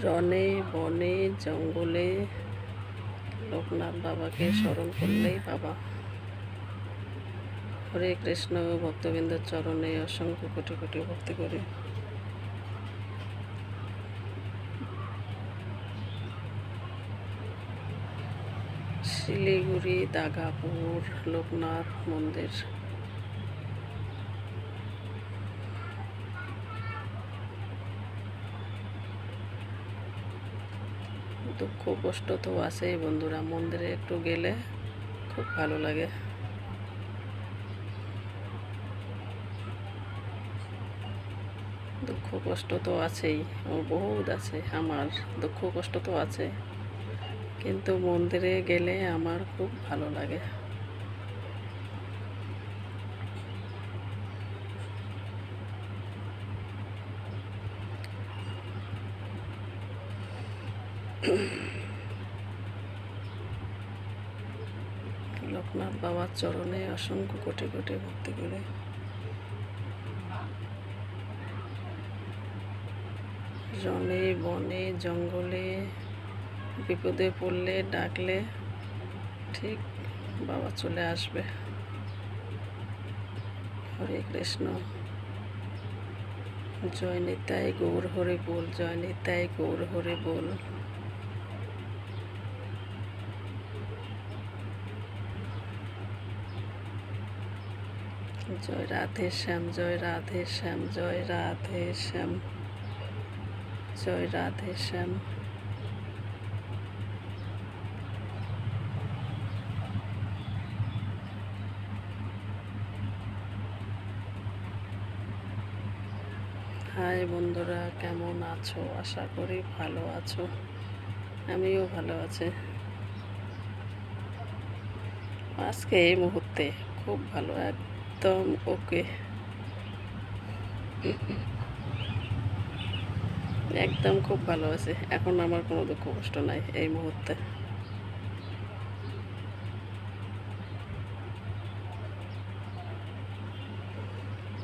রনে বনে জঙ্গলে লোকনাথ বাবাকে স্মরণ করলেই বাবা। হরে কৃষ্ণ। ভক্তবৃন্দের চরণে অসংখ্য কোটি কোটি ভক্তি করি। শিলিগুড়ি দাগাপুর লোকনাথ মন্দির। দুঃখ কষ্ট তো আছেই বন্ধুরা, মন্দিরে একটু গেলে খুব ভালো লাগে। দুঃখ কষ্ট তো আছেই, বহুত আছে। আমার দুঃখ কষ্ট তো আছে, কিন্তু মন্দিরে গেলে আমার খুব ভালো লাগে। লোকনাথ বাবার চরণে অসংখ্য কোটি কোটি ভক্তি করে। রনে বনে জঙ্গলে বিপদে পড়লে ডাকলে ঠিক বাবা চলে আসবে। হরে কৃষ্ণ। জয় নিতাই গৌর হরে বল, জয় নিতাই গৌর হরে বল। জয় রাধে শ্যাম, জয় রাধে শ্যাম, জয় রাধে শ্যাম, জয় রাধে শ্যাম। হাই বন্ধুরা, কেমন আছো? আশা করি ভালো আছো। আমিও ভালো আছি। আজকে এই মুহূর্তে খুব ভালো, একদম ওকে, একদম খুব ভালো আছে। এখন আমার কোনো দুঃখ কষ্ট নাই এই মুহূর্তে।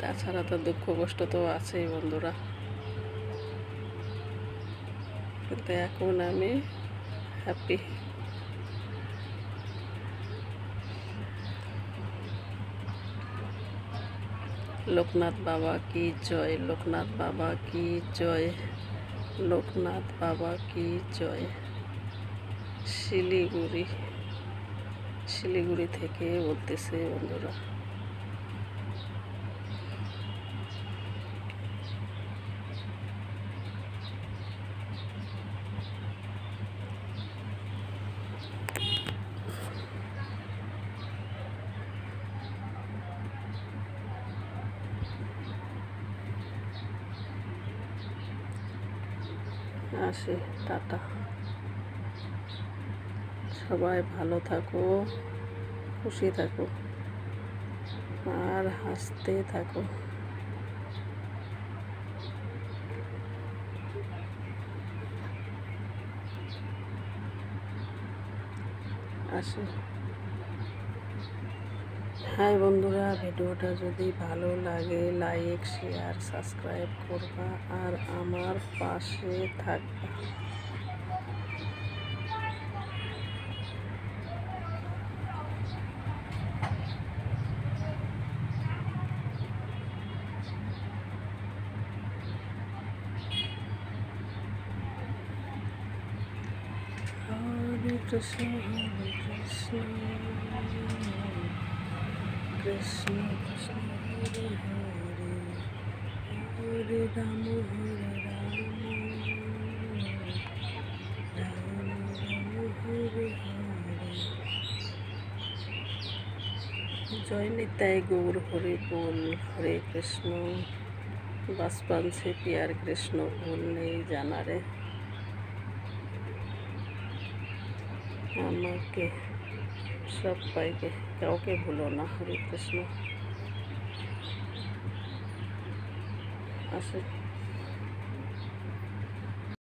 তাছাড়া তো দুঃখ কষ্ট তো আছেই বন্ধুরা, কিন্তু এখন আমি হ্যাপি। লোকনাথ বাবা কি জয়, লোকনাথ বাবা কি জয়, লোকনাথ বাবা কি জয়। শিলিগুড়ি থেকে বলতেছে বন্ধুরা। আসি, টাটা। সবাই ভালো থাকো, খুশি থাকো, আর হাসতে থাকো। আসি। হাই বন্ধুরা, ভিডিওটা যদি ভালো লাগে লাইক শেয়ার সাবস্ক্রাইব করবা আর আমার পাশে থাকবা। হরে কৃষ্ণ হরে কৃষ্ণ, কৃষ্ণ কৃষ্ণ হরে হরে, হরে রাম হরে রাম, রাম রাম হরে হরে। জয় নিতাই গৌর হরে बोल। हरे कृष्ण। बचपन से प्यार कृष्ण भूल नहीं जाना रे। আমাকে সবাইকে, কাউকে ভুলো না। হরে কৃষ্ণ। আসে।